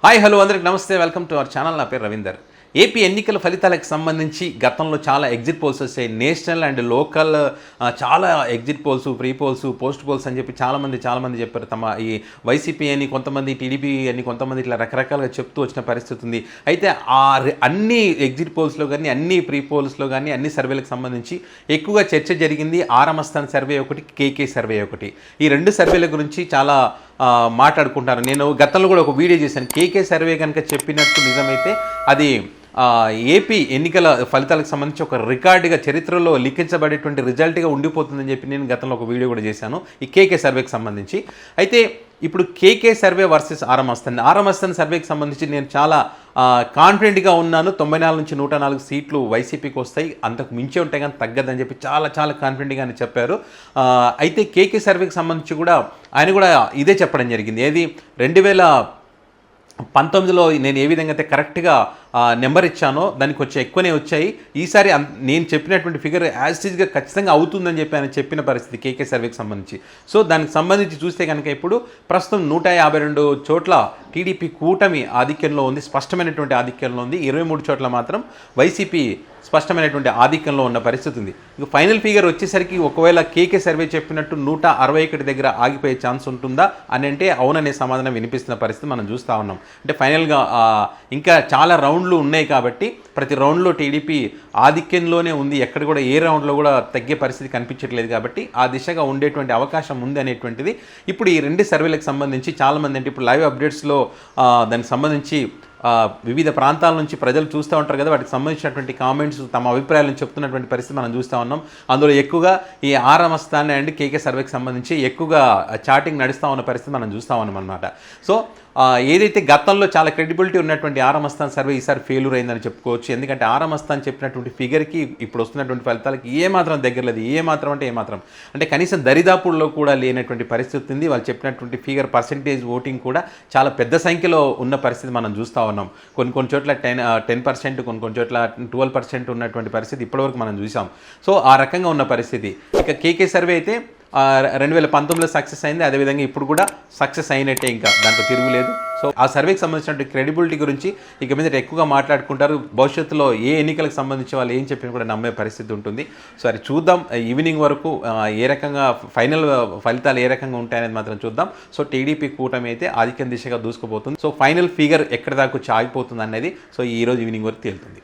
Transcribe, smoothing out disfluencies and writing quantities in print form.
Hi hello అందరికి నమస్తే, welcome to our channel. నా పేరు రవీందర్. ఏపీ ఎన్నికల ఫలితాలకు సంబంధించి గతంలో చాలా ఎగ్జిట్ పోల్స్ వచ్చాయి. నేషనల్ అండ్ లోకల్ చాలా exit polls, pre poles, post poles అని చెప్పి చాలామంది చెప్పారు. తమ ఈ వైసీపీ అని కొంతమంది, టీడీపీ అని కొంతమంది ఇట్లా రకరకాలుగా చెప్తూ వచ్చిన పరిస్థితి ఉంది. అయితే అన్ని ఎగ్జిట్ పోల్స్లో కానీ, అన్ని ప్రీ పోల్స్లో కానీ, అన్ని సర్వేలకు సంబంధించి ఎక్కువగా చర్చ జరిగింది. ఆరమస్థాన్ సర్వే ఒకటి, కేకే సర్వే ఒకటి. ఈ రెండు సర్వేల గురించి చాలా మాట్లాడుకుంటారు. నేను గతంలో కూడా ఒక వీడియో చేశాను. కేకే సర్వే కనుక చెప్పినట్టు నిజమైతే అది ఏపీ ఎన్నికల ఫలితాలకు సంబంధించి ఒక రికార్డుగా, చరిత్రలో లిఖించబడేటువంటి రిజల్ట్గా ఉండిపోతుందని చెప్పి నేను గతంలో ఒక వీడియో కూడా చేశాను ఈ కేకే సర్వేకి సంబంధించి. అయితే ఇప్పుడు కేకే సర్వే వర్సెస్ ఆరమస్థాన్ సర్వేకి సంబంధించి నేను చాలా కాన్ఫిడెంట్గా ఉన్నాను. 94 నుంచి 104 సీట్లు వైసీపీకి వస్తాయి, అంతకు మించే ఉంటాయి కానీ తగ్గదని చెప్పి చాలా కాన్ఫిడెంట్గా అని చెప్పారు. అయితే కేకే సర్వేకి సంబంధించి కూడా ఆయన కూడా ఇదే చెప్పడం జరిగింది. ఏది 2019లో నేను ఏ విధంగా అయితే కరెక్ట్గా నెంబర్ ఇచ్చానో దానికి కొంచెం ఎక్కువనే వచ్చాయి. ఈసారి నేను చెప్పినటువంటి ఫిగర్ యాజ్ ఈజ్గా ఖచ్చితంగా అవుతుందని చెప్పి ఆయన చెప్పిన పరిస్థితి కేకే సర్వేకి సంబంధించి. సో దానికి సంబంధించి చూస్తే కనుక ఇప్పుడు ప్రస్తుతం 152 చోట్ల టీడీపీ కూటమి ఆధిక్యంలో ఉంది, స్పష్టమైనటువంటి ఆధిక్యంలో ఉంది. 23 చోట్ల మాత్రం వైసీపీ స్పష్టమైనటువంటి ఆధిక్యంలో ఉన్న పరిస్థితి ఉంది. ఇక ఫైనల్ ఫిగర్ వచ్చేసరికి ఒకవేళ కేకే సర్వే చెప్పినట్టు 161 దగ్గర ఆగిపోయే ఛాన్స్ ఉంటుందా అని అంటే అవుననే సమాధానం వినిపిస్తున్న పరిస్థితి మనం చూస్తూ ఉన్నాం. అంటే ఫైనల్గా ఇంకా చాలా రౌండ్లు ఉన్నాయి కాబట్టి ప్రతి రౌండ్లో టీడీపీ ఆధిక్యంలోనే ఉంది. ఎక్కడ కూడా ఏ రౌండ్లో కూడా తగ్గే పరిస్థితి కనిపించట్లేదు కాబట్టి ఆ దిశగా ఉండేటువంటి అవకాశం ఉంది అనేటువంటిది ఇప్పుడు ఈ రెండు సర్వేలకు సంబంధించి చాలామంది అంటే ఇప్పుడు లైవ్ అప్డేట్స్లో దానికి సంబంధించి వివిధ ప్రాంతాల నుంచి ప్రజలు చూస్తూ ఉంటారు కదా, వాటికి సంబంధించినటువంటి కామెంట్స్, తమ అభిప్రాయాలను చెప్తున్నటువంటి పరిస్థితి మనం చూస్తూ ఉన్నాం. అందులో ఎక్కువగా ఈ ఆరమస్థాన్ అండ్ కేకే సర్వేకి సంబంధించి ఎక్కువగా చాటింగ్ నడుస్తూ ఉన్న పరిస్థితి మనం చూస్తూ ఉన్నాం అన్నమాట. సో ఏదైతే గతంలో చాలా క్రెడిబిలిటీ ఉన్నటువంటి ఆరమస్థాన్ సర్వే ఈసారి ఫెయిల్యూర్ అయిందని చెప్పుకోవచ్చు. ఎందుకంటే ఆరమస్థాన్ చెప్పినటువంటి ఫిగర్కి ఇప్పుడు వస్తున్నటువంటి ఫలితాలకి ఏమాత్రం దగ్గర లేదు. ఏమాత్రం అంటే కనీసం దరిదాపుల్లో కూడా లేనటువంటి పరిస్థితి ఉంది. వాళ్ళు చెప్పినటువంటి ఫిగర్ పర్సెంటేజ్ ఓటింగ్ కూడా చాలా పెద్ద సంఖ్యలో ఉన్న పరిస్థితి మనం చూస్తూ ఉన్నాం. కొన్ని చోట్ల 10%, కొన్ని చోట్ల 12% ఉన్నటువంటి పరిస్థితి ఇప్పటివరకు మనం చూసాం. సో ఆ రకంగా ఉన్న పరిస్థితి. ఇక కేకే సర్వే అయితే 2019లో సక్సెస్ అయింది, అదేవిధంగా ఇప్పుడు కూడా సక్సెస్ అయినట్టే, ఇంకా దాంట్లో తిరుగులేదు. సో ఆ సర్వేకి సంబంధించిన క్రెడిబిలిటీ గురించి ఇక మీద ఎక్కువగా మాట్లాడుకుంటారు. భవిష్యత్తులో ఏ ఎన్నికలకు సంబంధించి వాళ్ళు ఏం చెప్పినా కూడా నమ్మే పరిస్థితి ఉంటుంది. సో అది చూద్దాం. ఈవినింగ్ వరకు ఏ రకంగా ఫైనల్ ఫలితాలు ఏ రకంగా ఉంటాయనేది మాత్రం చూద్దాం. సో టీడీపీ కూటమి అయితే ఆధిక్యం దిశగా దూసుకుపోతుంది. సో ఫైనల్ ఫిగర్ ఎక్కడి దాకా వచ్చి ఆగిపోతుంది అనేది సో ఈరోజు ఈవినింగ్ వరకు తేలుతుంది.